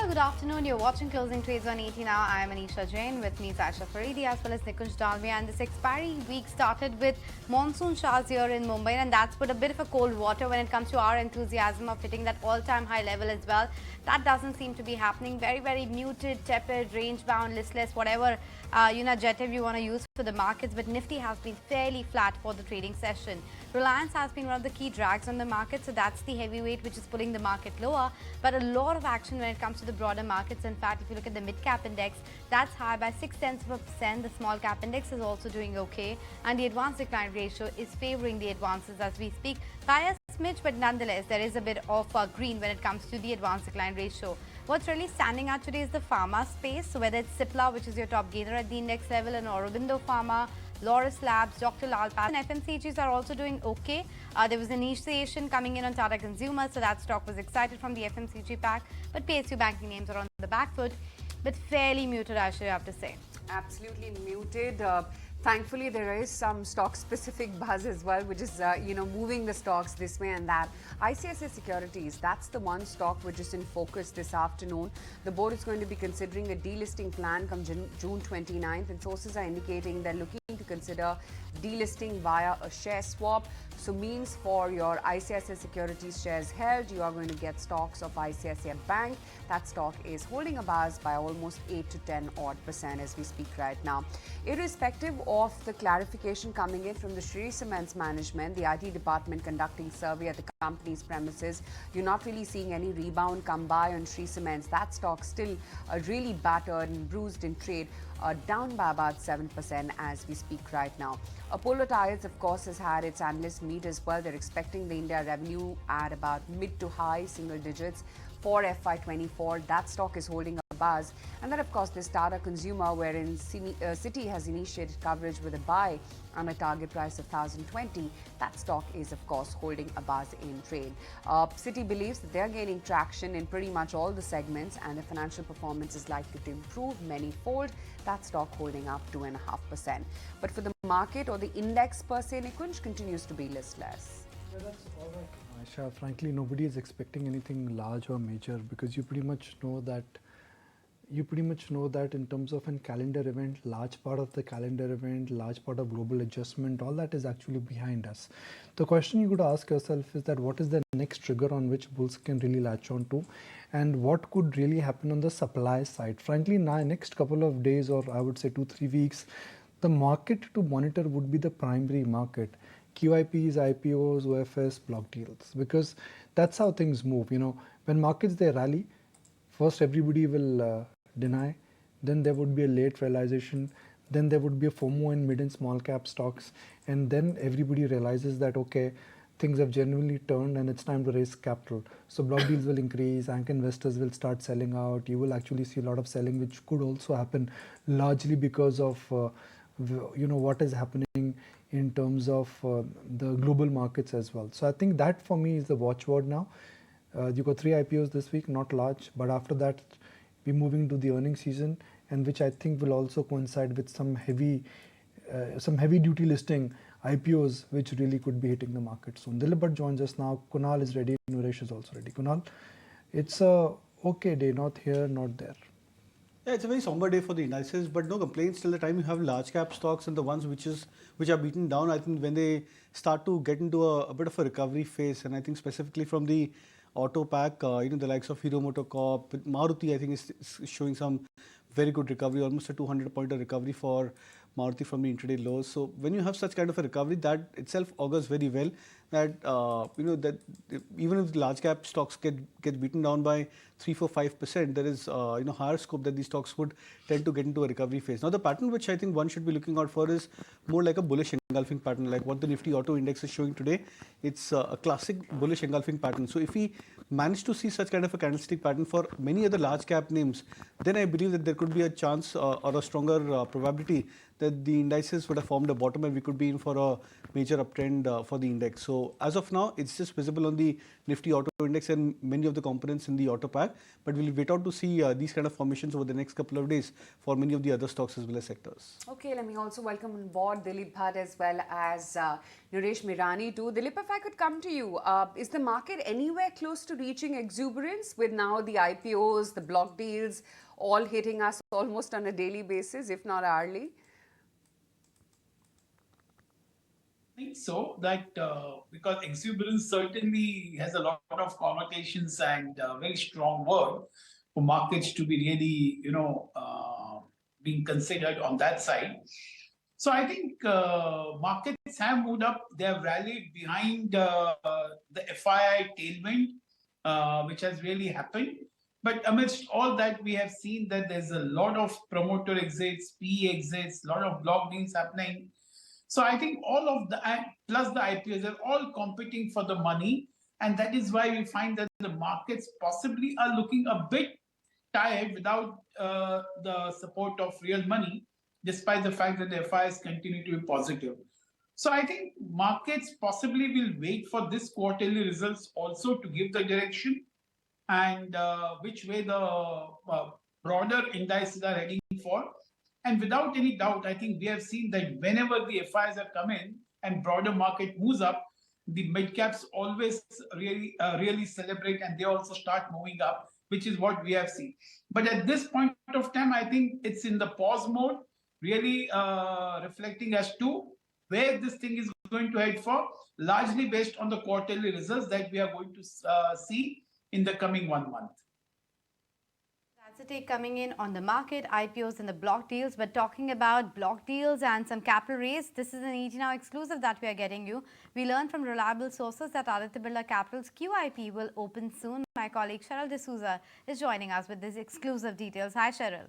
good afternoon. You're watching Closing Trades on 80 now. I am Anisha Jain with me, Sasha Faridi, as well as Nikunj Dalmia. And this expiry week started with monsoon showers here in Mumbai, and that's put a bit of a cold water when it comes to our enthusiasm of hitting that all-time high level as well. That doesn't seem to be happening. Very, very muted, tepid, range-bound, listless, whatever adjective you want to use for the markets. But Nifty has been fairly flat for the trading session. Reliance has been one of the key drags on the market, so that's the heavyweight which is pulling the market lower. But a lot of action when it comes to the broader markets. In fact, if you look at the mid-cap index, that's high by 0.6%. The small-cap index is also doing okay, and the advance decline ratio is favoring the advances as we speak by a smidge, but nonetheless, there is a bit of green when it comes to the advance decline ratio. What's really standing out today is the pharma space. So whether it's Cipla, which is your top gainer at the index level, and Aurobindo Pharma, Laurus Labs, Dr. Lal Path, and FMCGs are also doing okay. There was initiation coming in on Tata Consumer, so that stock was excited from the FMCG pack. But PSU banking names are on the back foot, but fairly muted, I should have to say. Absolutely muted. Thankfully, there is some stock-specific buzz as well, which is, moving the stocks this way and that. ICICI Securities, that's the one stock which is in focus this afternoon. The board is going to be considering a delisting plan come June 29th, and sources are indicating they're looking to consider delisting via a share swap. So means for your ICICI Securities shares held, you are going to get stocks of ICICI Bank. That stock is holding a buzz by almost 8 to 10 odd % as we speak right now. Irrespective of the clarification coming in from the Shree Cement's management, the IT department conducting survey at the company's premises, you're not really seeing any rebound come by on Shree Cement's. That stock still really battered and bruised in trade, down by about 7% as we speak right now. Apollo Tyres, of course, has had its analyst meet as well. They're expecting the India revenue at about mid to high single digits for FY24. That stock is holding a buzz. And then, of course, this Tata Consumer, wherein Citi has initiated coverage with a buy on a target price of 1,020. That stock is, of course, holding a buzz in trade. Citi believes that they're gaining traction in pretty much all the segments, and the financial performance is likely to improve many-fold. That stock holding up 2.5%. But for the market or the index per se, Nikunj, continues to be listless. Yeah, that's all right, Aisha. Frankly, nobody is expecting anything large or major, because you pretty much know that in terms of a calendar event, large part of the calendar event, large part of global adjustment, all that is actually behind us. The question you could ask yourself is that what is the next trigger on which bulls can really latch on to, and what could really happen on the supply side? Frankly, now next couple of days, or I would say 2-3 weeks, the market to monitor would be the primary market. QIPs, IPOs, OFS, block deals, because that's how things move. When markets they rally, first everybody will deny, then there would be a late realization, then there would be a FOMO in mid and small cap stocks, and then everybody realizes that okay, things have genuinely turned and it's time to raise capital. So block deals will increase, anchor investors will start selling out. You will actually see a lot of selling, which could also happen largely because of what is happening in terms of the global markets as well. So I think that for me is the watchword now. You got 3 IPOs this week, not large, but after that we're moving to the earnings season, and which I think will also coincide with some heavy duty listing IPOs, which really could be hitting the market soon. Dilibhat joins us now. Kunal is ready. Nuresh is also ready. Kunal, it's a okay day, not here, not there. Yeah, it's a very somber day for the indices, but no complaints till the time you have large cap stocks and the ones which are beaten down. I think when they start to get into a bit of a recovery phase, and I think specifically from the auto pack, the likes of Hero MotoCorp, Maruti, I think is showing some very good recovery, almost a 200-pointer recovery for Maruti from the intraday lows. So when you have such kind of a recovery, that itself augurs very well that that even if the large cap stocks get beaten down by 3, 4, 5%, there is higher scope that these stocks would tend to get into a recovery phase. Now the pattern which I think one should be looking out for is more like a bullish engulfing pattern, like what the Nifty Auto Index is showing today. It's a classic bullish engulfing pattern. So if we manage to see such kind of a candlestick pattern for many other large cap names, then I believe that there could be a chance or a stronger probability that the indices would have formed a bottom and we could be in for a major uptrend for the index. So as of now, it's just visible on the Nifty Auto Index and many of the components in the auto pack. But we'll wait out to see these kind of formations over the next couple of days for many of the other stocks as well as sectors. Okay, let me also welcome on board Dilip Bhatt as well as Naresh Mirani too. Dilip, if I could come to you, is the market anywhere close to reaching exuberance with now the IPOs, the block deals, all hitting us almost on a daily basis, if not hourly? I think so, that because exuberance certainly has a lot of connotations and very strong word for markets to be really, being considered on that side. So I think markets have moved up. They have rallied behind the FII tailwind, which has really happened. But amidst all that, we have seen that there's a lot of promoter exits, PE exits, a lot of block deals happening. So I think all of the, plus the IPOs, are all competing for the money. And that is why we find that the markets possibly are looking a bit tired without the support of real money, despite the fact that the FIs continue to be positive. So I think markets possibly will wait for this quarterly results also to give the direction and which way the broader indices are heading for. And without any doubt, I think we have seen that whenever the FIs are come in and broader market moves up, the mid caps always really celebrate and they also start moving up, which is what we have seen. But at this point of time, I think it's in the pause mode, really reflecting as to where this thing is going to head for, largely based on the quarterly results that we are going to see in the coming 1 month. That's a take coming in on the market, IPOs and the block deals. But talking about block deals and some capital raise, this is an ET Now exclusive that we are getting you. We learned from reliable sources that Aditya Birla Capital's QIP will open soon. My colleague Cheryl D'Souza is joining us with these exclusive details. Hi, Cheryl.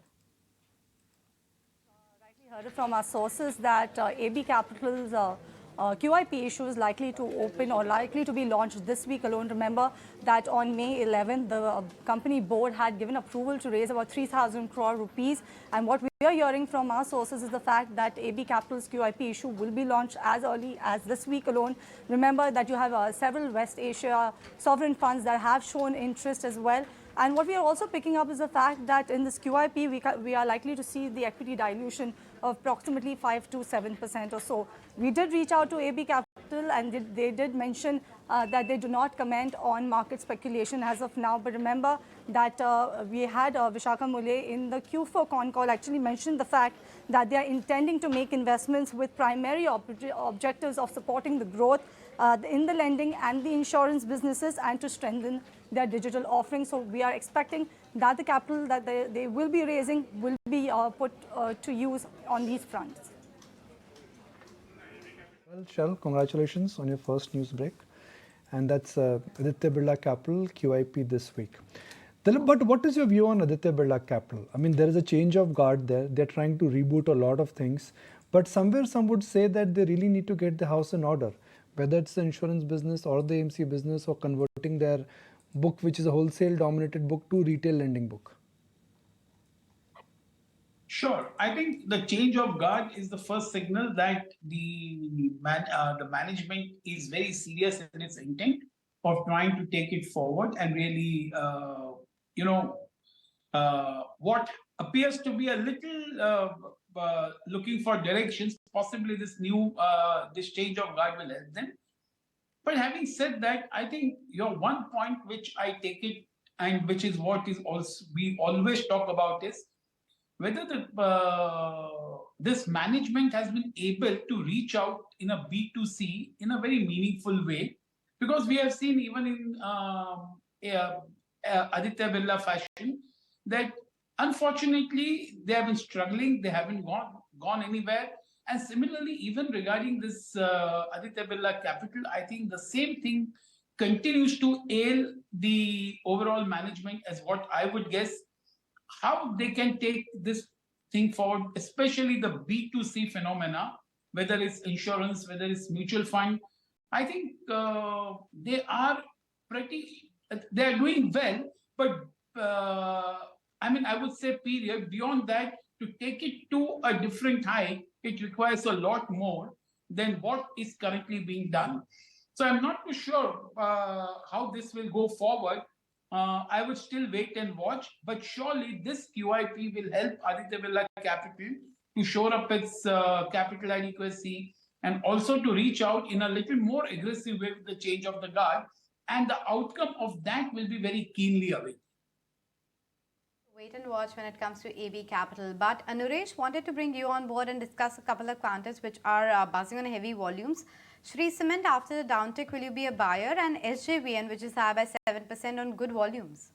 Rightly heard from our sources that AB Capital's QIP issue is likely to open or likely to be launched this week alone. Remember that on May 11th, the company board had given approval to raise about 3,000 crore rupees. And what we are hearing from our sources is the fact that AB Capital's QIP issue will be launched as early as this week alone. Remember that you have several West Asia sovereign funds that have shown interest as well. And what we are also picking up is the fact that in this QIP, we are likely to see the equity dilution of approximately 5 to 7% or so. We did reach out to AB Capital and they did mention that they do not comment on market speculation as of now. But remember that we had Vishakha Mulye in the Q4 con call actually mentioned the fact that they are intending to make investments with primary objectives of supporting the growth in the lending and the insurance businesses and to strengthen their digital offerings. So we are expecting that the capital that they will be raising will be put to use on these fronts. Well, Cheryl, congratulations on your first news break. And that's Aditya Birla Capital QIP this week. But what is your view on Aditya Birla Capital? I mean, there is a change of guard there. They're trying to reboot a lot of things. But somewhere some would say that they really need to get the house in order, whether it's the insurance business or the AMC business or converting their book, which is a wholesale dominated book, to retail lending book. Sure. I think the change of guard is the first signal that the management is very serious in its intent of trying to take it forward and really, what appears to be a little looking for directions. Possibly this change of guard will help them. But having said that, I think your one point which I take it and which is what is also we always talk about is whether this management has been able to reach out in a B2C in a very meaningful way, because we have seen even in Aditya Birla fashion that unfortunately they have been struggling, they haven't gone anywhere. And similarly, even regarding this Aditya Birla Capital, I think the same thing continues to ail the overall management as what I would guess. How they can take this thing forward, especially the B2C phenomena, whether it's insurance, whether it's mutual fund. I think they are doing well, but I would say period. Beyond that, to take it to a different height, it requires a lot more than what is currently being done. So I'm not too sure how this will go forward. I would still wait and watch, but surely this QIP will help Aditya Birla Capital to shore up its capital adequacy and also to reach out in a little more aggressive way with the change of the guard. And the outcome of that will be very keenly awaited. Wait and watch when it comes to AB Capital. But Anuresh wanted to bring you on board and discuss a couple of counters which are buzzing on heavy volumes. Shree Cement, after the downtick, will you be a buyer? And SJVN, which is high by 7% on good volumes.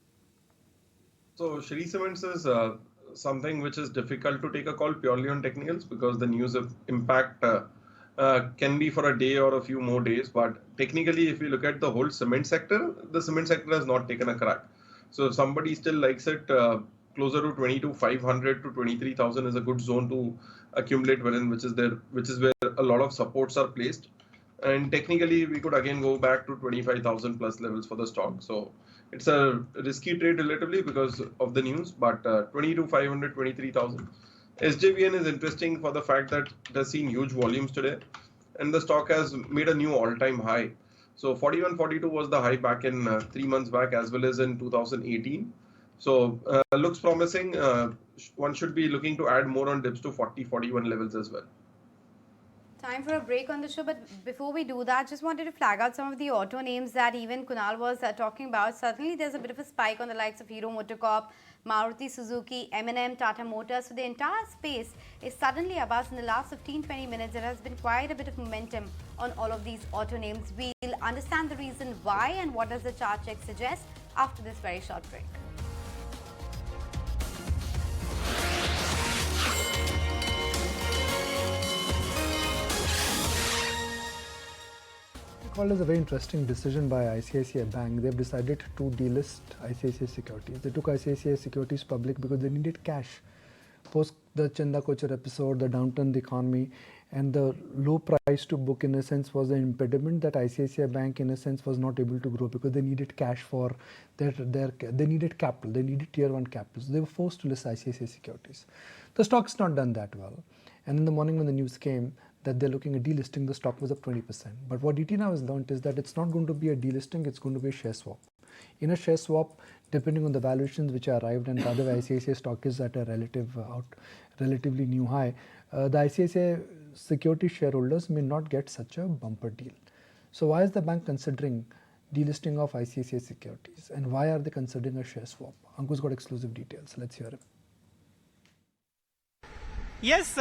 So Shree Cements is something which is difficult to take a call purely on technicals because the news of impact can be for a day or a few more days. But technically, if you look at the whole cement sector, the cement sector has not taken a crack. So if somebody still likes it, closer to 22,500 to 23,000 is a good zone to accumulate within, which is where a lot of supports are placed. And technically, we could again go back to 25,000 plus levels for the stock. So it's a risky trade relatively because of the news, but 22,500, 23,000. SJVN is interesting for the fact that it has seen huge volumes today, and the stock has made a new all-time high. So 41.42 was the high back in 3 months back as well as in 2018. So looks promising. One should be looking to add more on dips to 40-41 levels as well. Time for a break on the show, but before we do that, just wanted to flag out some of the auto names that even Kunal was talking about. Certainly, there's a bit of a spike on the likes of Hero MotoCorp, Maruti Suzuki, M&M, Tata Motors. So the entire space is suddenly abuzz in the last 15-20 minutes. There has been quite a bit of momentum on all of these auto names. We'll understand the reason why and what does the chart check suggest after this very short break. Called as a very interesting decision by ICICI Bank. They've decided to delist ICICI Securities. They took ICICI Securities public because they needed cash. Post the Chanda Kochar episode, the downturn in the economy, and the low price to book in a sense was the impediment that ICICI Bank in a sense was not able to grow because they needed cash for they needed capital, they needed tier 1 capital. So they were forced to list ICICI Securities. The stock's not done that well. And in the morning when the news came that they're looking at delisting, the stock was up 20%. But what DT now has learned is that it's not going to be a delisting, it's going to be a share swap. In a share swap, depending on the valuations which are arrived, and rather ICICI stock is at a relatively new high, the ICICI security shareholders may not get such a bumper deal. So why is the bank considering delisting of ICICI Securities, and why are they considering a share swap? Anku's got exclusive details. Let's hear him. Yes,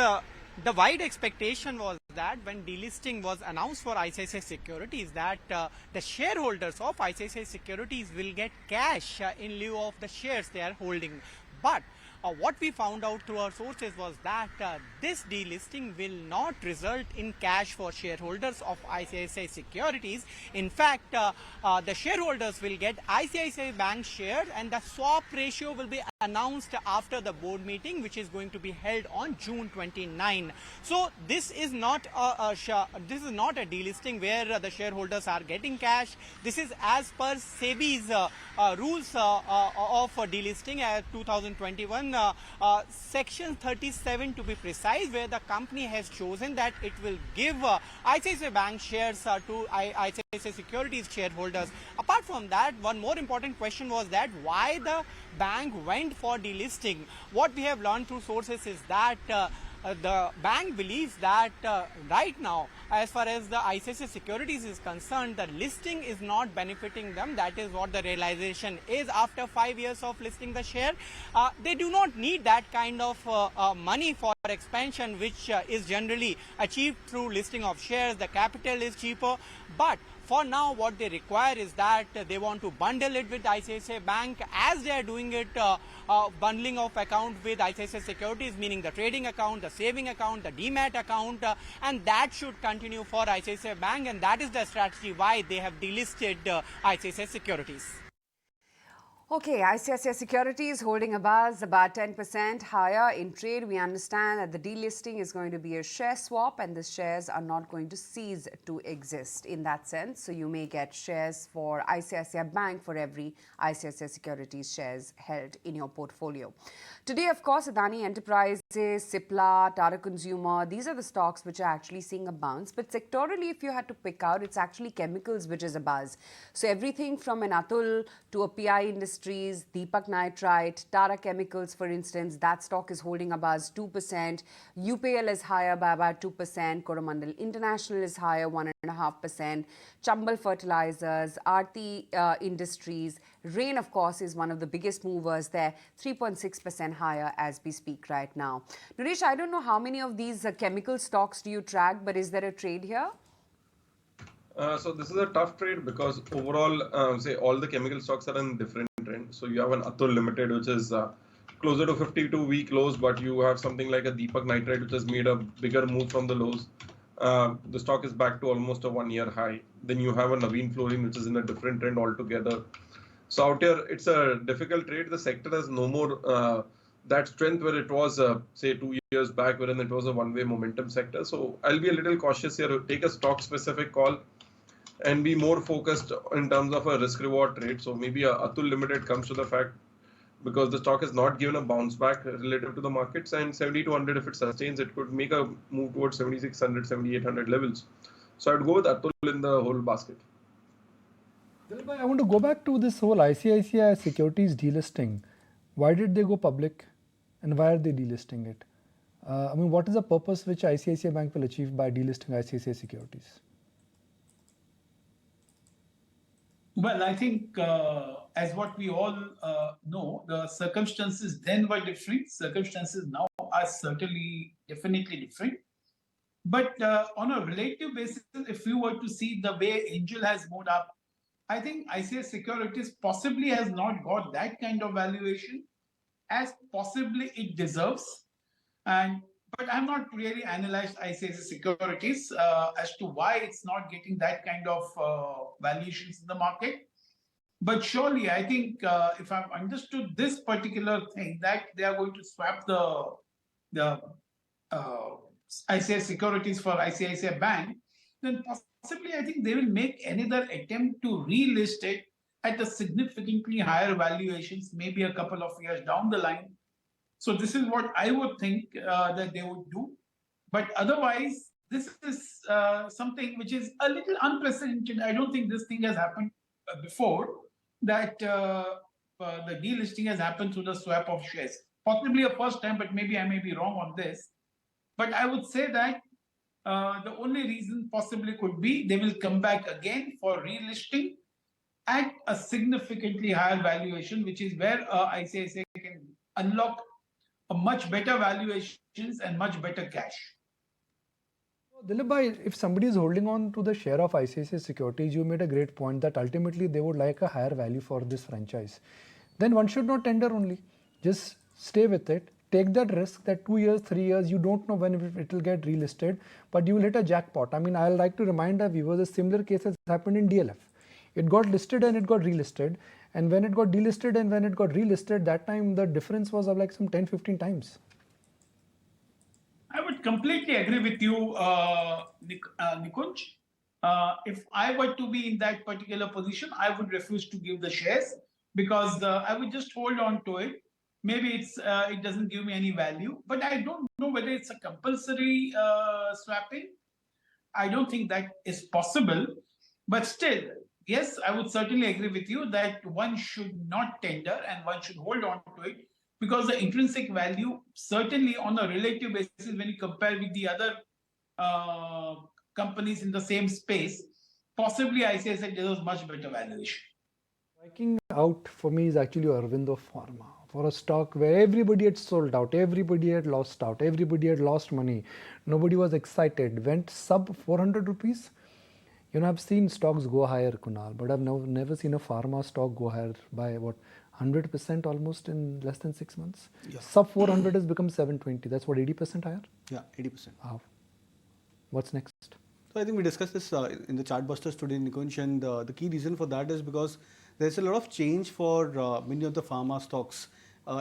the wide expectation was that when delisting was announced for ICICI Securities, that the shareholders of ICICI Securities will get cash in lieu of the shares they are holding. But what we found out through our sources was that this delisting will not result in cash for shareholders of ICICI Securities. In fact, the shareholders will get ICICI Bank shares, and the swap ratio will be announced after the board meeting, which is going to be held on June 29. So this is not a delisting where the shareholders are getting cash. This is as per SEBI's rules of delisting 2021, section 37 to be precise, where the company has chosen that it will give ICICI Bank shares to ICICI Securities shareholders. Apart from that, one more important question was that why the bank went for delisting. What we have learned through sources is that the bank believes that right now, as far as the ICICI Securities is concerned, the listing is not benefiting them. That is what the realization is after 5 years of listing the share. They do not need that kind of money for expansion, which is generally achieved through listing of shares. The capital is cheaper. But for now, what they require is that they want to bundle it with ICICI Bank, as they are doing it, bundling of account with ICICI Securities, meaning the trading account, the saving account, the demat account, and that should continue for ICICI Bank, and that is the strategy why they have delisted ICICI Securities. Okay, ICICI Securities holding a buzz about 10% higher in trade. We understand that the delisting is going to be a share swap and the shares are not going to cease to exist in that sense. So you may get shares for ICICI Bank for every ICICI Securities shares held in your portfolio. Today, of course, Adani Enterprises, Cipla, Tata Consumer, these are the stocks which are actually seeing a bounce. But sectorally, if you had to pick out, it's actually chemicals which is a buzz. So everything from an Atul to a PI Industries, Deepak Nitrite, Tata Chemicals, for instance, that stock is holding a buzz 2%. UPL is higher by about 2%. Coromandel International is higher 1.5%. Chambal Fertilizers, Aarti Industries, Rain, of course, is one of the biggest movers there, 3.6% higher as we speak right now. Naresh, I don't know how many of these chemical stocks do you track, but is there a trade here? So this is a tough trade because overall, say all the chemical stocks are in different trends. So you have an Atul Limited, which is closer to 52-week lows, but you have something like a Deepak Nitrite, which has made a bigger move from the lows. The stock is back to almost a 1-year high. Then you have a Navin Fluorine, which is in a different trend altogether. So out here, it's a difficult trade. The sector has no more that strength where it was, say, 2 years back, wherein it was a one-way momentum sector. So I'll be a little cautious here. Take a stock-specific call and be more focused in terms of a risk-reward trade. So maybe Atul Limited comes to the fact because the stock has not given a bounce back relative to the markets, and 70 to 100, if it sustains, it could make a move towards 7600, 7800 levels. So I'd go with Atul in the whole basket. I want to go back to this whole ICICI Securities delisting. Why did they go public and why are they delisting it? I mean, what is the purpose which ICICI Bank will achieve by delisting ICICI Securities? Well, I think as what we all know, the circumstances then were different. Circumstances now are certainly definitely different. But on a relative basis, if you were to see the way Angel has moved up, I think ICICI Securities possibly has not got that kind of valuation as possibly it deserves. But I'm not really analyzed ICICI Securities as to why it's not getting that kind of valuations in the market. But surely, I think if I've understood this particular thing, that they are going to swap the ICICI Securities for ICICI Bank, then possibly I think they will make another attempt to relist it at a significantly higher valuations, maybe a couple of years down the line. So this is what I would think that they would do. But otherwise, this is something which is a little unprecedented. I don't think this thing has happened before, that the delisting has happened through the swap of shares. Possibly a first time, but maybe I may be wrong on this. But I would say that the only reason possibly could be they will come back again for relisting at a significantly higher valuation, which is where ICICI can unlock a much better valuations and much better cash. Dilip bhai, if somebody is holding on to the share of ICICI Securities, you made a great point that ultimately they would like a higher value for this franchise. Then one should not tender only. Just stay with it. Take that risk that 2 years, 3 years, you don't know when it will get relisted, but you will hit a jackpot. I mean, I'll like to remind our viewers a similar case has happened in DLF. It got listed and it got relisted. And when it got delisted and when it got relisted, that time the difference was of like some 10-15 times. I would completely agree with you, Nikunj. If I were to be in that particular position, I would refuse to give the shares because I would just hold on to it. Maybe it doesn't give me any value, but I don't know whether it's a compulsory swapping. I don't think that is possible. But still, yes, I would certainly agree with you that one should not tender and one should hold on to it because the intrinsic value, certainly on a relative basis, when you compare with the other companies in the same space, possibly ICICI deserves much better valuation. Striking out for me is actually Aurobindo Pharma. For a stock where everybody had sold out, everybody had lost out, everybody had lost money, nobody was excited, went sub 400 rupees. You know, I've seen stocks go higher, Kunal, but I've never seen a pharma stock go higher by what, 100% almost in less than 6 months? Yeah. Sub 400 has become 720. That's what, 80% higher? Yeah, 80%. Wow. What's next? So I think we discussed this in the Chartbusters today, Nikunj, and the key reason for that is because there's a lot of change for many of the pharma stocks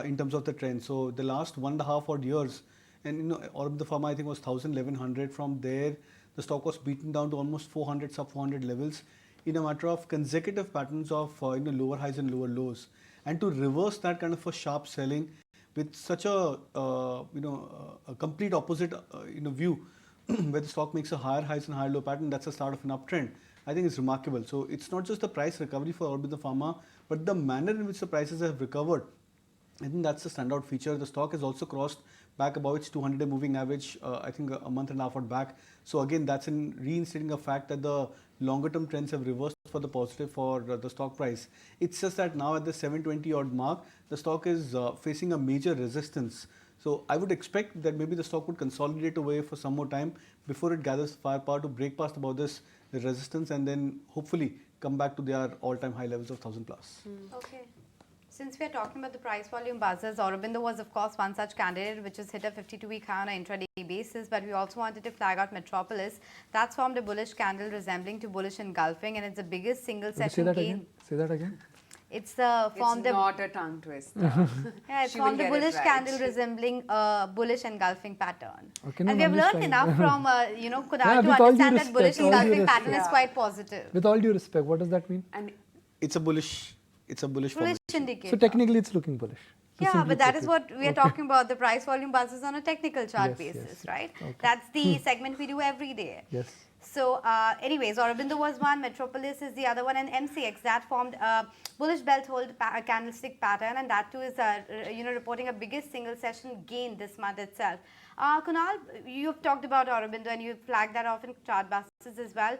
in terms of the trend. So the last 1.5 odd years, and all of the pharma I think was 1,100. From there, the stock was beaten down to almost 400, sub 400 levels in a matter of consecutive patterns of lower highs and lower lows. And to reverse that kind of a sharp selling with such a a complete opposite view where the stock makes a higher highs and higher low pattern, that's the start of an uptrend. I think it's remarkable. So it's not just the price recovery for Aurobindo Pharma, but the manner in which the prices have recovered. I think that's the standout feature. The stock has also crossed back above its 200-day moving average, I think a month and a half back. So again, that's in reinstating a fact that the longer term trends have reversed for the positive for the stock price. It's just that now at the 720 odd mark, the stock is facing a major resistance. So I would expect that maybe the stock would consolidate away for some more time before it gathers firepower to break past about this resistance and then hopefully come back to their all-time high levels of 1,000 plus. Okay. Since we are talking about the price volume buzzers, Aurobindo was of course one such candidate which has hit a 52-week high on an intraday basis, but we also wanted to flag out Metropolis. That's formed a bullish candle resembling to bullish engulfing, and it's the biggest single session gain. Say that again. It's formed not a tongue twister. Yeah, it's formed a bullish candle resembling a bullish engulfing pattern. Okay, and we have learned enough from Kunal to understand that bullish engulfing pattern is quite positive. With all due respect, what does that mean? And It's a bullish formation. Indicator. So technically it's looking bullish. Yeah, but that is what we are talking about, the price volume buzzes on a technical chart basis, right? Okay. That's the segment we do every day. Yes. So anyways, Aurobindo was one, Metropolis is the other one, and MCX that formed a bullish belt hold candlestick pattern, and that too is reporting a biggest single session gain this month itself. Kunal, you've talked about Aurobindo and you've flagged that off in chart bases as well.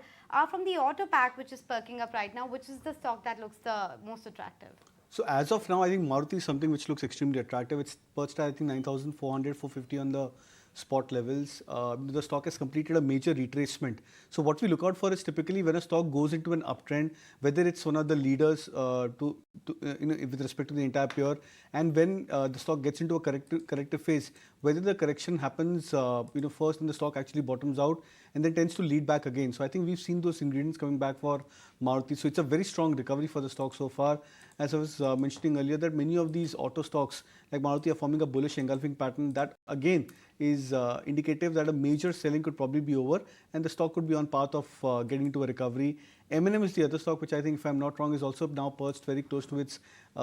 From the auto pack, which is perking up right now, which is the stock that looks the most attractive? So as of now, I think Maruti is something which looks extremely attractive. It's perched at I think 9,400, 450 on the spot levels. The stock has completed a major retracement. So what we look out for is typically when a stock goes into an uptrend, whether it's one of the leaders with respect to the entire peer, and when the stock gets into a corrective phase, whether the correction happens first and the stock actually bottoms out and then tends to lead back again. So I think we've seen those ingredients coming back for Maruti. So it's a very strong recovery for the stock so far. As I was mentioning earlier, that many of these auto stocks like Maruti are forming a bullish engulfing pattern that again is indicative that a major selling could probably be over and the stock could be on path of getting into a recovery. M&M is the other stock which I think, if I'm not wrong, is also now perched very close to its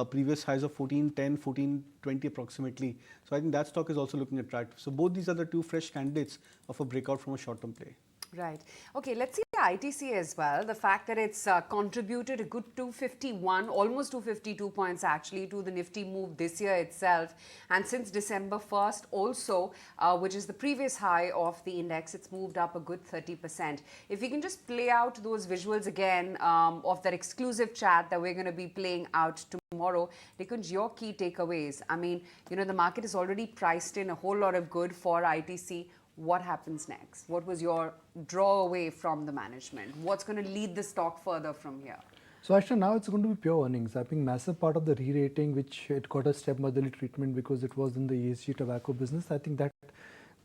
previous highs of 1410, 1420 approximately. So I think that stock is also looking attractive. So both these are the two fresh candidates of a breakout from a short-term play. Right. Okay, let's see ITC as well. The fact that it's contributed a good 251, almost 252 points actually to the Nifty move this year itself. And since December 1st also, which is the previous high of the index, it's moved up a good 30%. If we can just play out those visuals again of that exclusive chat that we're going to be playing out tomorrow. Nikunj, your key takeaways. I mean, the market is already priced in a whole lot of good for ITC. What happens next? What was your draw away from the management? What's going to lead the stock further from here? So actually now it's going to be pure earnings. I think massive part of the re-rating, which it got a stepmotherly treatment because it was in the ESG tobacco business. I think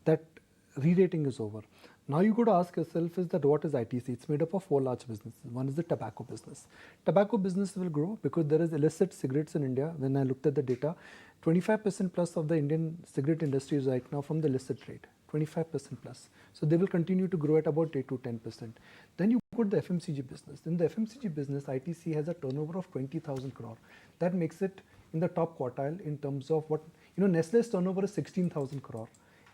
that re-rating is over. Now you got to ask yourself is that what is ITC? It's made up of four large businesses. One is the tobacco business. Tobacco business will grow because there is illicit cigarettes in India. When I looked at the data, 25% plus of the Indian cigarette industry is right now from the illicit trade. 25% plus. So they will continue to grow at about 8 to 10%. Then you put the FMCG business. In the FMCG business, ITC has a turnover of 20,000 crore. That makes it in the top quartile in terms of what, Nestle's turnover is 16,000 crore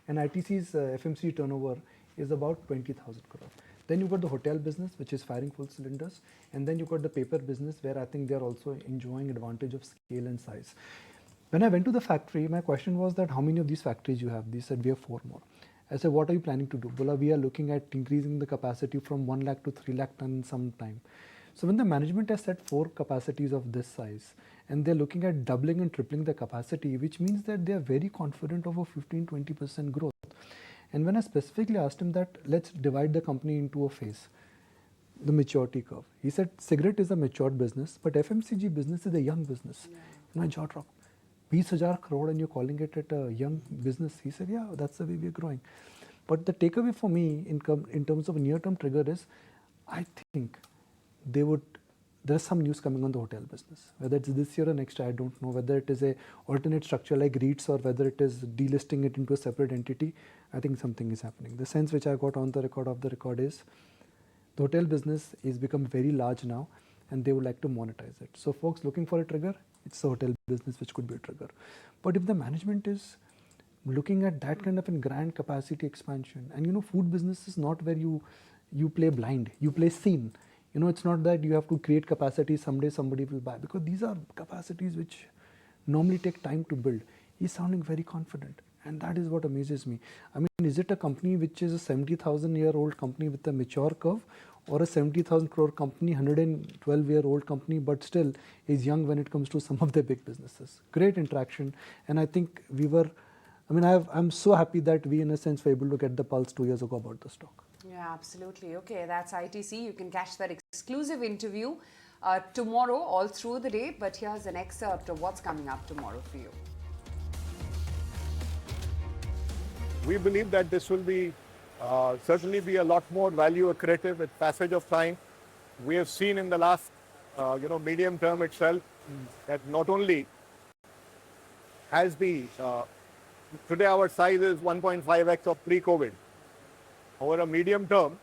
and ITC's FMCG turnover is about 20,000 crore. Then you got the hotel business, which is firing full cylinders. And then you got the paper business where I think they are also enjoying advantage of scale and size. When I went to the factory, my question was that how many of these factories you have? They said we have 4 more. I said, what are you planning to do? Bola, we are looking at increasing the capacity from 1 lakh to 3 lakh ton in some time. So when the management has set 4 capacities of this size and they're looking at doubling and tripling the capacity, which means that they are very confident of a 15-20% growth. And when I specifically asked him that, let's divide the company into a phase, the maturity curve. He said, cigarette is a matured business, but FMCG business is a young business. Yeah. My jaw dropped. 20,000 crore and you're calling it at a young business. He said, yeah, that's the way we're growing. But the takeaway for me in terms of near-term trigger is, I think they would there is some news coming on the hotel business. Whether it's this year or next year, I don't know. Whether it is a alternate structure like REITs or whether it is delisting it into a separate entity, I think something is happening. The sense which I got on the record is the hotel business is become very large now and they would like to monetize it. So folks looking for a trigger, it's the hotel business which could be a trigger. But if the management is looking at that kind of a grand capacity expansion, and you know, food business is not where you play blind, you play seen. You know, it's not that you have to create capacity, someday somebody will buy, because these are capacities which normally take time to build. He's sounding very confident, and that is what amazes me. I mean, is it a company which is a 70,000-year-old company with a mature curve, or a 70,000 crore company, 112-year-old company, but still is young when it comes to some of their big businesses? Great interaction, and I think I'm so happy that we, in a sense, were able to get the pulse 2 years ago about the stock. Yeah, absolutely. Okay, that's ITC. You can catch that exclusive interview tomorrow all through the day. But here's an excerpt of what's coming up tomorrow for you. We believe that this will be certainly be a lot more value accretive with passage of time. We have seen in the last medium term itself that not only has the today our size is 1.5x of pre-COVID. Over a medium term,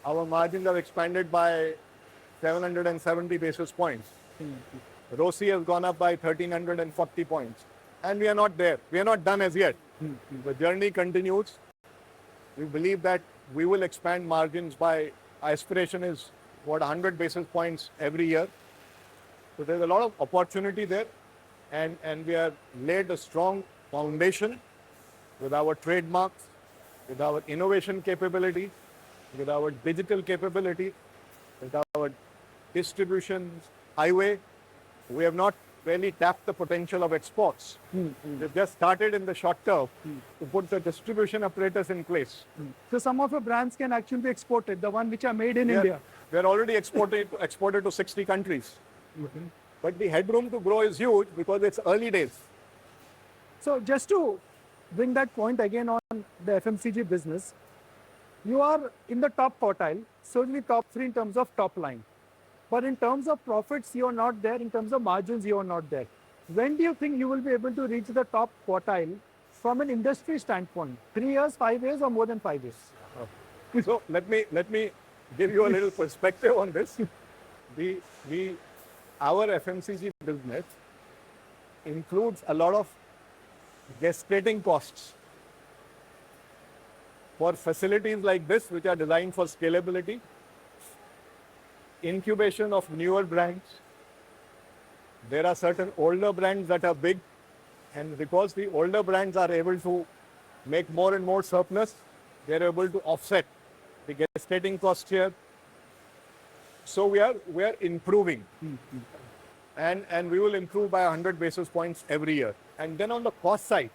our margins have expanded by 770 basis points. ROCE has gone up by 1,340 points. And we are not there. We are not done as yet. The journey continues. We believe that we will expand margins by, our aspiration is 100 basis points every year. So there's a lot of opportunity there. And we have laid a strong foundation with our trademarks, with our innovation capability, with our digital capability, with our distribution highway. We have not really tapped the potential of exports. We've just started in the short term to put the distribution apparatus in place. So some of your brands can actually be exported, the one which are made in India. We're already exported to 60 countries. But the headroom to grow is huge because it's early days. So just to bring that point again on the FMCG business, you are in the top quartile, certainly top 3 in terms of top line. But in terms of profits, you are not there. In terms of margins, you are not there. When do you think you will be able to reach the top quartile from an industry standpoint? 3 years, 5 years, or more than 5 years? So let me give you a little perspective on this. Our FMCG business includes a lot of gestating costs for facilities like this, which are designed for scalability, incubation of newer brands. There are certain older brands that are big, and because the older brands are able to make more and more surplus, they are able to offset the gestating cost here. So we are improving, and we will improve by 100 basis points every year. And then on the cost side,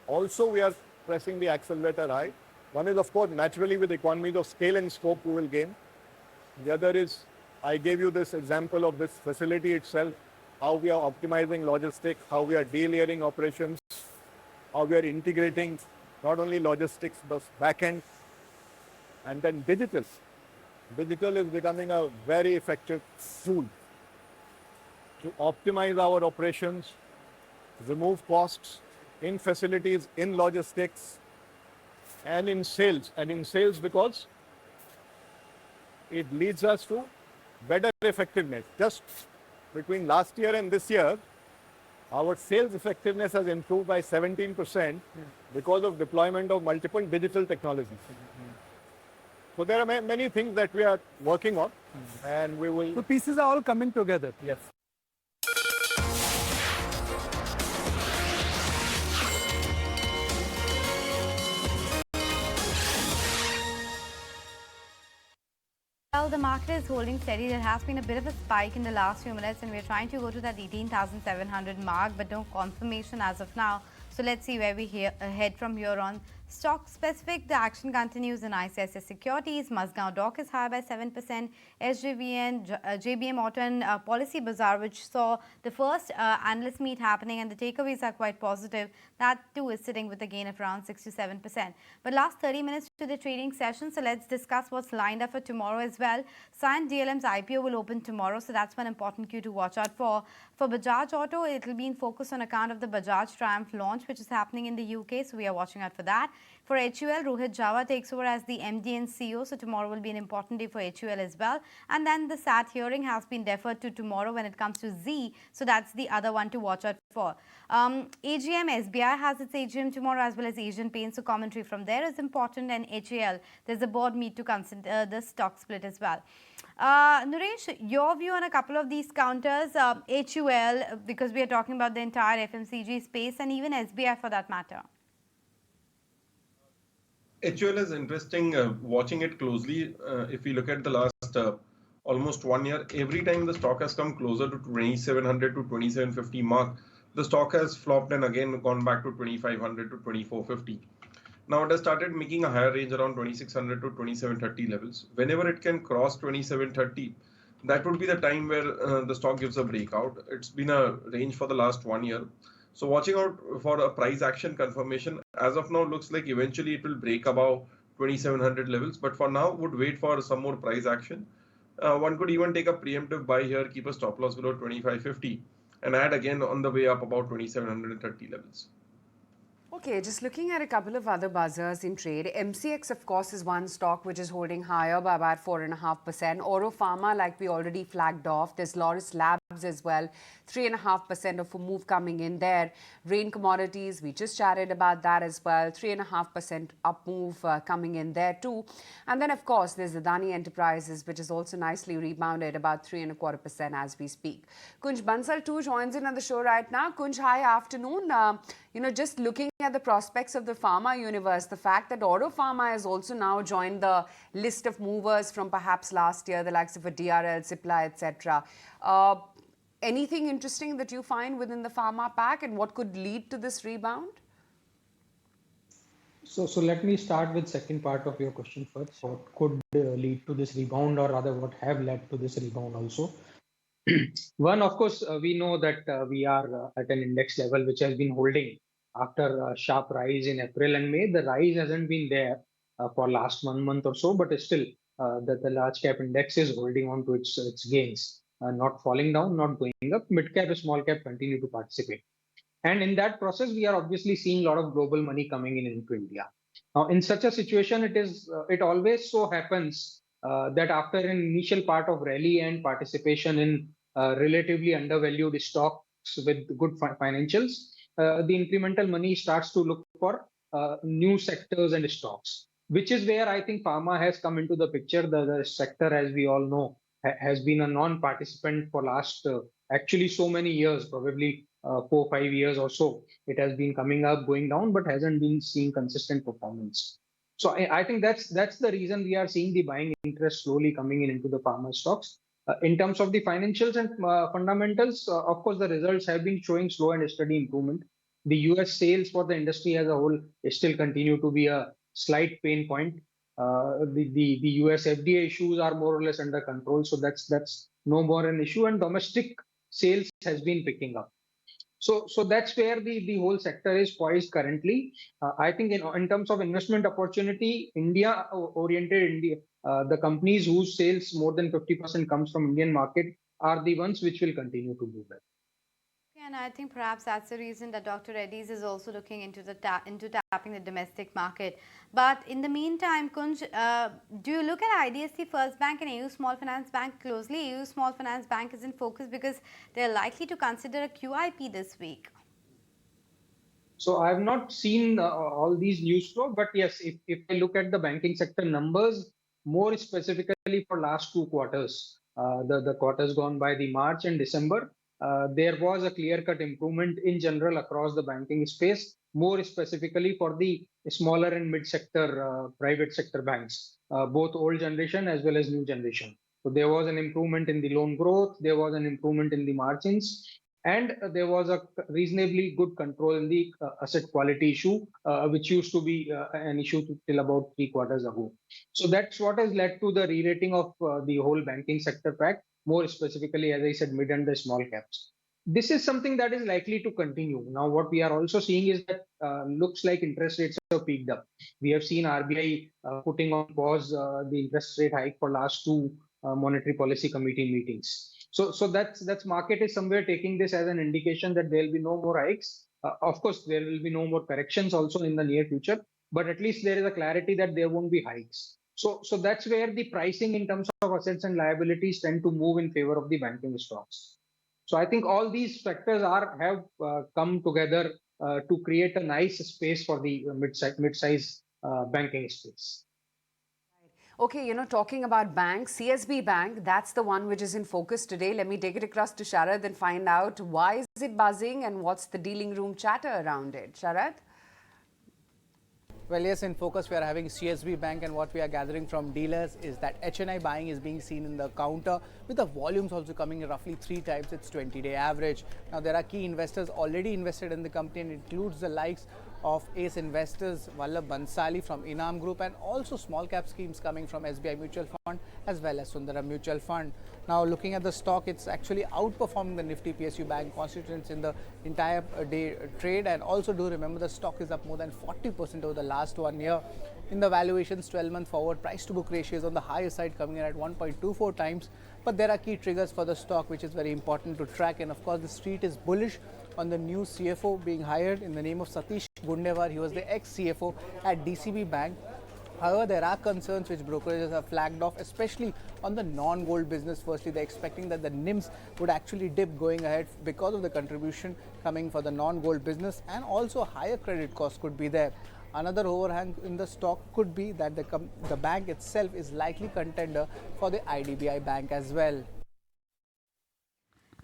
also we are pressing the accelerator high. One is, of course, naturally with economies of scale and scope we will gain. The other is, I gave you this example of this facility itself, how we are optimizing logistics, how we are delayering operations, how we are integrating not only logistics but back-end, and then digital. Digital is becoming a very effective tool to optimize our operations, remove costs in facilities, in logistics, and in sales. And in sales because it leads us to better effectiveness. Just between last year and this year, our sales effectiveness has improved by 17% because of deployment of multiple digital technologies. So there are many things that we are working on, and we will... The pieces are all coming together. Yes. Well, the market is holding steady. There has been a bit of a spike in the last few minutes, and we're trying to go to that 18,700 mark, but no confirmation as of now. So let's see where we head from here on. Stock specific, the action continues in ICICI Securities. Mazgaon Dock is higher by 7%. SJVN, JBM Auto and Policy Bazaar, which saw the first analyst meet happening, and the takeaways are quite positive. That too is sitting with a gain of around 6 to 7%. But last 30 minutes to the trading session, so let's discuss what's lined up for tomorrow as well. Cyient DLM's IPO will open tomorrow, so that's one important cue to watch out for. For Bajaj Auto, it will be in focus on account of the Bajaj Triumph launch, which is happening in the UK, so we are watching out for that. For HUL, Rohit Java takes over as the MD and CEO, so tomorrow will be an important day for HUL as well. And then the SAT hearing has been deferred to tomorrow when it comes to Z, so that's the other one to watch out for. AGM, SBI has its AGM tomorrow, as well as Asian Paints, so commentary from there is important. And HAL, there's a board meet to consider the stock split as well. Naresh, your view on a couple of these counters, HUL, because we are talking about the entire FMCG space, and even SBI for that matter. HUL is interesting, watching it closely. If we look at the last almost 1 year, every time the stock has come closer to 2700 to 2750 mark, the stock has flopped and again gone back to 2500 to 2450. Now it has started making a higher range around 2600 to 2730 levels. Whenever it can cross 2730, that would be the time where the stock gives a breakout. It's been a range for the last 1 year. So watching out for a price action confirmation. As of now, looks like eventually it will break above 2700 levels. But for now, would wait for some more price action. One could even take a preemptive buy here, keep a stop loss below 2550 and add again on the way up about 2730 levels. Okay, just looking at a couple of other buzzers in trade. MCX, of course, is one stock which is holding higher by about 4.5%. Oro Pharma, like we already flagged off. There's Loris Labs as well, 3.5% of a move coming in there. Rain Commodities, we just chatted about that as well, 3.5% up move coming in there too. And then, of course, there's Adani Enterprises, which is also nicely rebounded about 3.25% as we speak. Kunj Bansal too joins in on the show right now. Kunj, hi, afternoon. Just looking at the prospects of the pharma universe, the fact that Oro Pharma has also now joined the list of movers from perhaps last year, the likes of a DRL, Cipla, etc. Anything interesting that you find within the pharma pack, and what could lead to this rebound? So let me start with second part of your question first. What could lead to this rebound, or rather what have led to this rebound also? One, of course, we know that we are at an index level which has been holding after a sharp rise in April and May. The rise hasn't been there for last 1 month or so, but still the large cap index is holding on to its gains, not falling down, not going up. Mid cap and small cap continue to participate. And in that process, we are obviously seeing a lot of global money coming in into India. Now, in such a situation, it always so happens that after an initial part of rally and participation in relatively undervalued stocks with good financials, the incremental money starts to look for new sectors and stocks, which is where I think pharma has come into the picture. The sector, as we all know, has been a non-participant for last actually so many years, probably 4-5 years or so. It has been coming up, going down, but hasn't been seeing consistent performance. So I think that's the reason we are seeing the buying interest slowly coming in into the pharma stocks. In terms of the financials and fundamentals, of course, the results have been showing slow and steady improvement. The US sales for the industry as a whole still continue to be a slight pain point. The US FDA issues are more or less under control, so that's no more an issue, and domestic sales has been picking up. So that's where the whole sector is poised currently. I think in terms of investment opportunity, India-oriented India, the companies whose sales more than 50% comes from Indian market are the ones which will continue to do well. And I think perhaps that's the reason that Dr. Reddy's is also looking into tapping the domestic market. But in the meantime, Kunj, do you look at IDFC First Bank and AU Small Finance Bank closely? AU Small Finance Bank is in focus because they're likely to consider a QIP this week. So I have not seen all these news flow, but yes, if I look at the banking sector numbers, more specifically for last 2 quarters, the quarters gone by, the March and December, there was a clear-cut improvement in general across the banking space, more specifically for the smaller and mid-sector private sector banks, both old generation as well as new generation. So there was an improvement in the loan growth, there was an improvement in the margins, And there was a reasonably good control in the asset quality issue, which used to be an issue till about 3 quarters ago. So that's what has led to the re-rating of the whole banking sector pack, more specifically, as I said, mid and the small caps. This is something that is likely to continue. Now, what we are also seeing is that looks like interest rates have peaked up. We have seen RBI putting on pause the interest rate hike for last two monetary policy committee meetings. So that's market is somewhere taking this as an indication that there will be no more hikes. Of course, there will be no more corrections also in the near future, but at least there is a clarity that there won't be hikes. So that's where the pricing in terms of assets and liabilities tend to move in favor of the banking stocks. So I think all these factors have come together to create a nice space for the mid-size banking space. Okay, talking about banks, CSB Bank, that's the one which is in focus today. Let me take it across to Sharad and find out why is it buzzing and what's the dealing room chatter around it. Sharad? Well, yes, in focus we are having CSB Bank, and what we are gathering from dealers is that HNI buying is being seen in the counter, with the volumes also coming roughly 3 times its 20-day average. Now, there are key investors already invested in the company, and it includes the likes of Ace Investors, Vallabh Bansali from Inam Group, and also small cap schemes coming from SBI Mutual Fund as well as Sundaram Mutual Fund. Now, looking at the stock, it's actually outperforming the Nifty PSU Bank constituents in the entire day trade, and also do remember the stock is up more than 40% over the last 1 year. In the valuations, 12-month forward price to book ratio is on the higher side, coming in at 1.24 times. But there are key triggers for the stock which is very important to track, and of course the street is bullish on the new CFO being hired in the name of Satish Gundewar. He was the ex-CFO at DCB Bank. However, there are concerns which brokerages have flagged off, especially on the non-gold business. Firstly, they're expecting that the NIMs would actually dip going ahead because of the contribution coming for the non-gold business, and also higher credit costs could be there. Another overhang in the stock could be that the bank itself is likely contender for the IDBI Bank as well.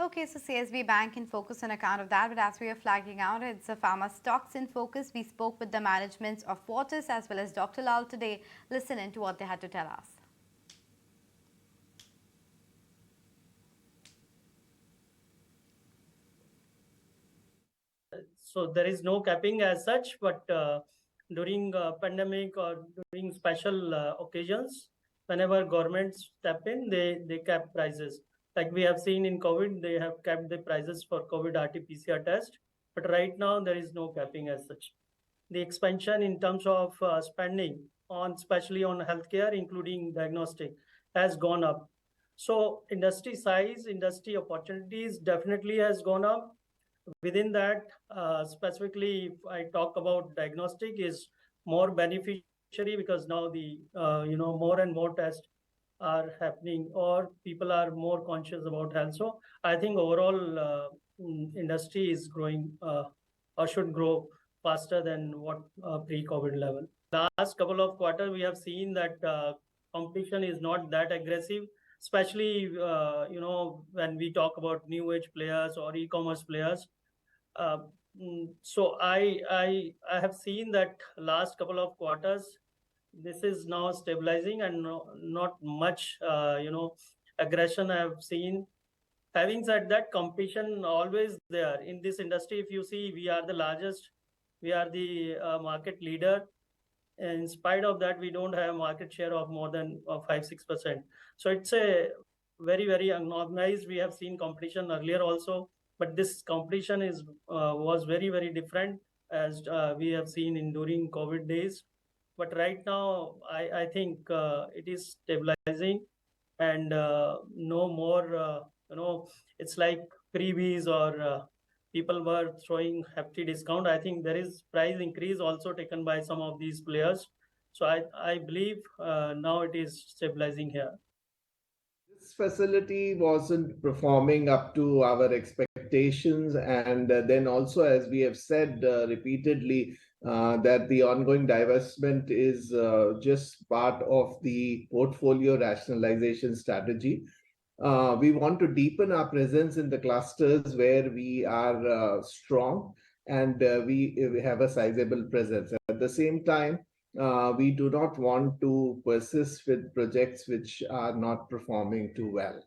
Okay, so CSB Bank in focus on account of that, but as we are flagging out, it's a pharma stocks in focus. We spoke with the management of Fortis as well as Dr. Lal today. Listen in to what they had to tell us. So there is no capping as such, but during pandemic or during special occasions, whenever governments step in, they cap prices. Like we have seen in COVID, they have capped the prices for COVID RT-PCR test. But right now, there is no capping as such. The expansion in terms of spending on, especially on healthcare, including diagnostic, has gone up. So industry size, industry opportunities definitely has gone up. Within that, specifically, if I talk about diagnostic, is more beneficiary because now the more and more tests are happening, or people are more conscious about health. So I think overall industry is growing or should grow faster than what pre-COVID level. Last couple of quarters, we have seen that competition is not that aggressive, especially when we talk about new age players or e-commerce players. So I have seen that last couple of quarters, this is now stabilizing and not much aggression I have seen. Having said that, competition always there in this industry. If you see, we are the largest, we are the market leader. And in spite of that, we don't have market share of more than 5-6%. So it's a very unorganized. We have seen competition earlier also, but this competition was very different as we have seen during COVID days. But right now, I think it is stabilizing, and no more, it's like freebies or people were throwing hefty discount. I think there is price increase also taken by some of these players. So I believe now it is stabilizing here. This facility wasn't performing up to our expectations, and then also, as we have said repeatedly, that the ongoing divestment is just part of the portfolio rationalization strategy. We want to deepen our presence in the clusters where we are strong, and we have a sizable presence. At the same time, we do not want to persist with projects which are not performing too well.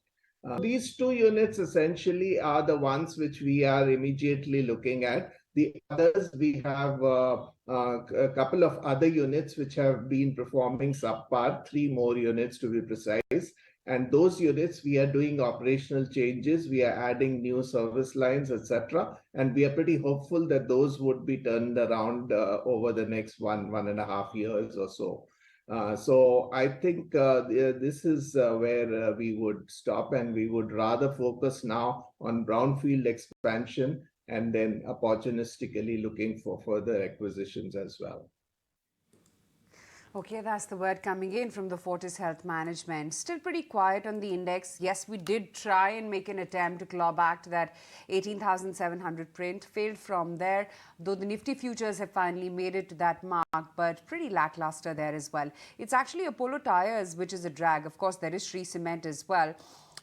These two units essentially are the ones which we are immediately looking at. The others, we have a couple of other units which have been performing subpar, 3 more units to be precise. And those units, we are doing operational changes, we are adding new service lines, etc. And we are pretty hopeful that those would be turned around over the next 1.5 years or so. So I think this is where we would stop, and we would rather focus now on brownfield expansion and then opportunistically looking for further acquisitions as well. Okay, that's the word coming in from the Fortis Health Management. Still pretty quiet on the index. Yes, we did try and make an attempt to claw back to that 18,700 print. Failed from there, though the Nifty futures have finally made it to that mark, but pretty lackluster there as well. It's actually Apollo Tyres which is a drag. Of course, there is Shree Cement as well.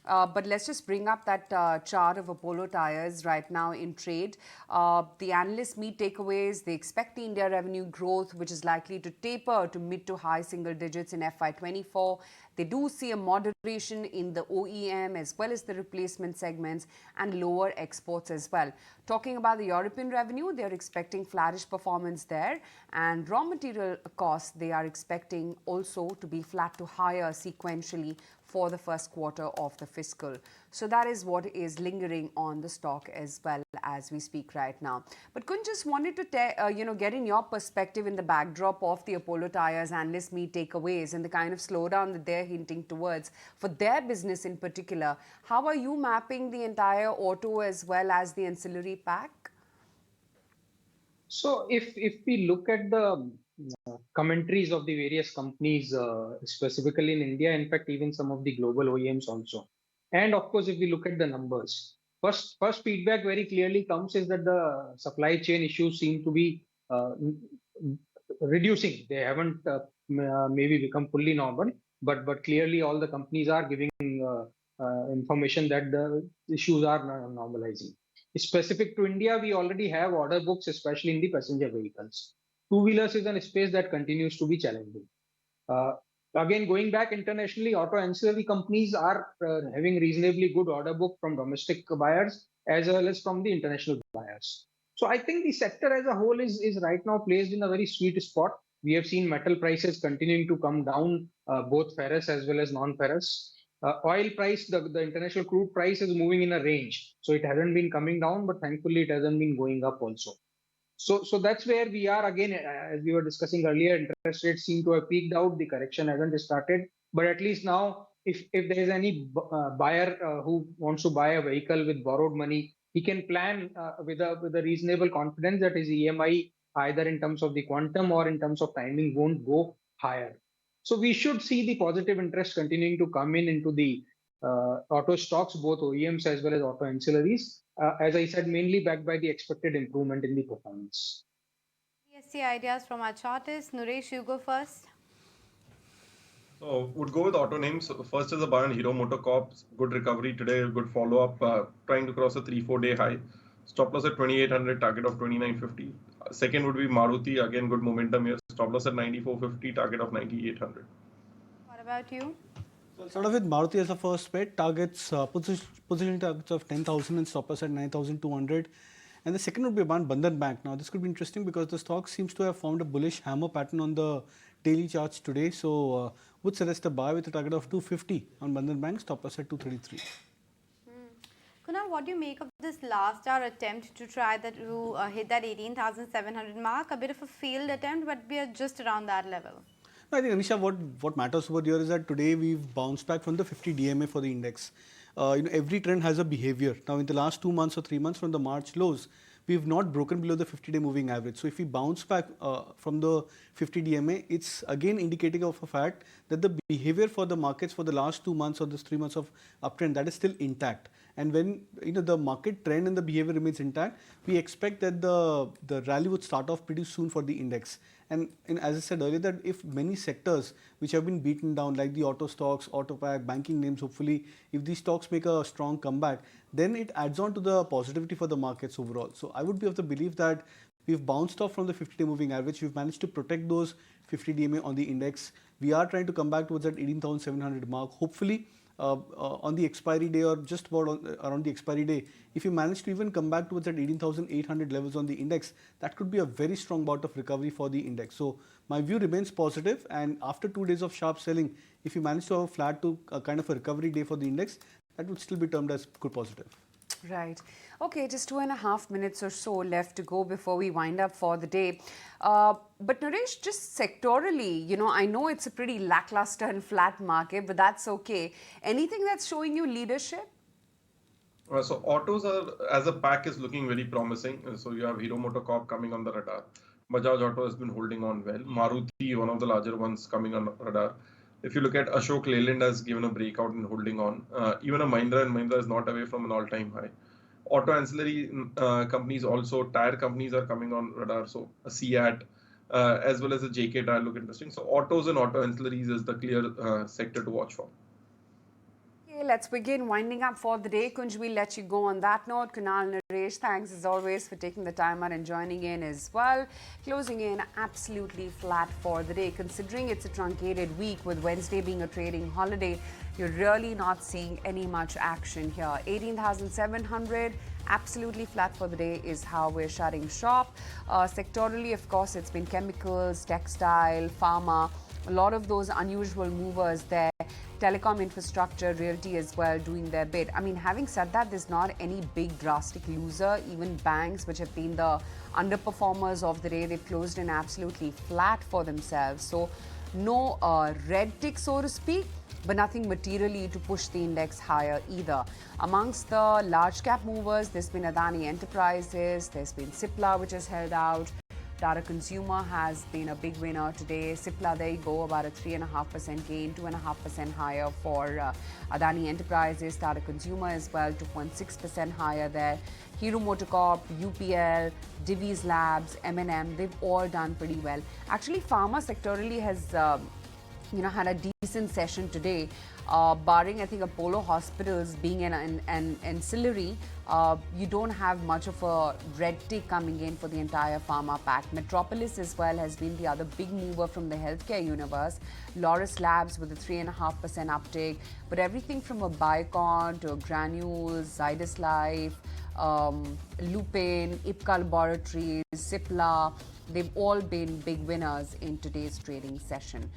But let's just bring up that chart of Apollo Tyres right now in trade. The analysts meet takeaways. They expect the India revenue growth, which is likely to taper to mid to high single digits in FY24. They do see a moderation in the OEM as well as the replacement segments and lower exports as well. Talking about the European revenue, they are expecting flattish performance there, and raw material costs they are expecting also to be flat to higher sequentially for the first quarter of the fiscal. So that is what is lingering on the stock as well as we speak right now. But Kunj, just wanted to get in your perspective in the backdrop of the Apollo Tyres analyst meet takeaways and the kind of slowdown that they're hinting towards for their business in particular. How are you mapping the entire auto as well as the ancillary pack? So if we look at the commentaries of the various companies, specifically in India, in fact, even some of the global OEMs also. And of course, if we look at the numbers, first feedback very clearly comes is that the supply chain issues seem to be reducing. They haven't maybe become fully normal, but clearly all the companies are giving information that the issues are normalizing. Specific to India, we already have order books, especially in the passenger vehicles. Two-wheelers is a space that continues to be challenging. Again, going back internationally, auto ancillary companies are having reasonably good order book from domestic buyers as well as from the international buyers. So I think the sector as a whole is right now placed in a very sweet spot. We have seen metal prices continuing to come down, both ferrous as well as non-ferrous. Oil price, the international crude price is moving in a range. So it hasn't been coming down, but thankfully it hasn't been going up also. So that's where we are again, as we were discussing earlier, interest rates seem to have peaked out. The correction hasn't started, but at least now, if there is any buyer who wants to buy a vehicle with borrowed money, he can plan with a reasonable confidence that his EMI, either in terms of the quantum or in terms of timing, won't go higher. So we should see the positive interest continuing to come into the auto stocks, both OEMs as well as auto ancillaries. As I said, mainly backed by the expected improvement in the performance. BSE ideas from our chartist. Nuresh, you go first. So would go with auto names. First is the Bayan Hero Motocorp. Good recovery today, good follow-up, trying to cross a 3-4 day high. Stop loss at 2800, target of 2950. Second would be Maruti, again good momentum here. Stop loss at 9450, target of 9800. What about you? So I'll start off with Maruti as a first bet. Targets, positioning targets of 10,000 and stop loss at 9,200. And the second would be Bandhan Bank. Now this could be interesting because the stock seems to have formed a bullish hammer pattern on the daily charts today. So would suggest a buy with a target of 250 on Bandhan Bank, stop loss at 233. Kunal, what do you make of this last hour attempt to try that to hit that 18,700 mark? A bit of a failed attempt, but we are just around that level. I think, Anisha, what matters over here is that today we've bounced back from the 50 DMA for the index. Every trend has a behavior. Now, in the last 2 months or 3 months from the March lows, we've not broken below the 50-day moving average. So if we bounce back from the 50 DMA, it's again indicating of a fact that the behavior for the markets for the last 2 months or this 3 months of uptrend, that is still intact. And when the market trend and the behavior remains intact, we expect that the rally would start off pretty soon for the index. And as I said earlier, that if many sectors which have been beaten down, like the auto stocks, auto pack, banking names, hopefully, if these stocks make a strong comeback, then it adds on to the positivity for the markets overall. So I would be of the belief that we've bounced off from the 50-day moving average. We've managed to protect those 50 DMA on the index. We are trying to come back towards that 18,700 mark. Hopefully, on the expiry day or just about around the expiry day, if you manage to even come back towards that 18,800 levels on the index, that could be a very strong bout of recovery for the index. So my view remains positive, and after 2 days of sharp selling, if you manage to have a flat to kind of a recovery day for the index, that would still be termed as good positive. Right. Okay, just 2.5 minutes or so left to go before we wind up for the day. But Naresh, just sectorally, you know, I know it's a pretty lackluster and flat market, but that's okay. Anything that's showing you leadership? So autos are, as a pack, is looking very promising. So you have Hero MotoCorp coming on the radar. Bajaj Auto has been holding on well. Maruti, one of the larger ones, coming on radar. If you look at Ashok Leyland, has given a breakout and holding on. Even a Mahindra and Mahindra is not away from an all-time high. Auto ancillary companies also, tire companies are coming on radar. So a Seat, as well as a JK tire look interesting. So autos and auto ancillaries is the clear sector to watch for. Okay, let's begin winding up for the day. Kunj, we'll let you go on that note. Kunal, Naresh, thanks as always for taking the time out and joining in as well. Closing in absolutely flat for the day. Considering it's a truncated week with Wednesday being a trading holiday, you're really not seeing any much action here. 18,700, absolutely flat for the day is how we're shutting shop. Sectorally, of course, it's been chemicals, textile, pharma, a lot of those unusual movers there. Telecom infrastructure, realty as well doing their bit. I mean, having said that, there's not any big drastic loser. Even banks, which have been the underperformers of the day, they've closed in absolutely flat for themselves. So no red tick, so to speak, but nothing materially to push the index higher either. Amongst the large cap movers, there's been Adani Enterprises, there's been Cipla, which has held out. Tata Consumer has been a big winner today. Cipla, there you go, about a 3.5% gain, 2.5% higher for Adani Enterprises. Tata Consumer as well, 2.6% higher there. Hero MotoCorp, UPL, Divi's Labs, M&M, they've all done pretty well. Actually, Pharma sectorally has had a decent session today, barring I think Apollo Hospitals being an ancillary. You don't have much of a red tick coming in for the entire pharma pack. Metropolis as well has been the other big mover from the healthcare universe. Laurus Labs with a 3.5% uptick, but everything from a Biocon to a Granules, Zydus Life, Lupin, Ipca Laboratories, Cipla, they've all been big winners in today's trading session.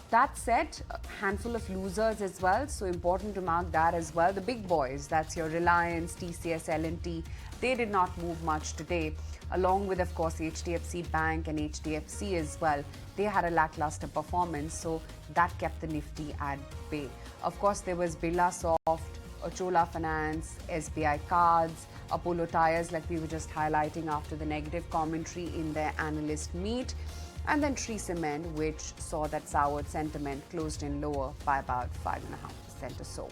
That said, a handful of losers as well, so important to mark that as well. The big boys, that's your Reliance, TCS, L&T, they did not move much today, along with, of course, HDFC Bank and HDFC as well. They had a lackluster performance, so that kept the Nifty at bay. Of course, there was Birla Soft, Chola Finance, SBI Cards, Apollo Tyres, like we were just highlighting after the negative commentary in their analyst meet. And then Shree Cement, which saw that soured sentiment, closed in lower by about 5.5% or so.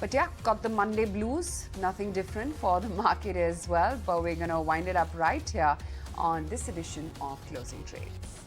But yeah, got the Monday blues. Nothing different for the market as well. But we're going to wind it up right here on this edition of Closing Trades.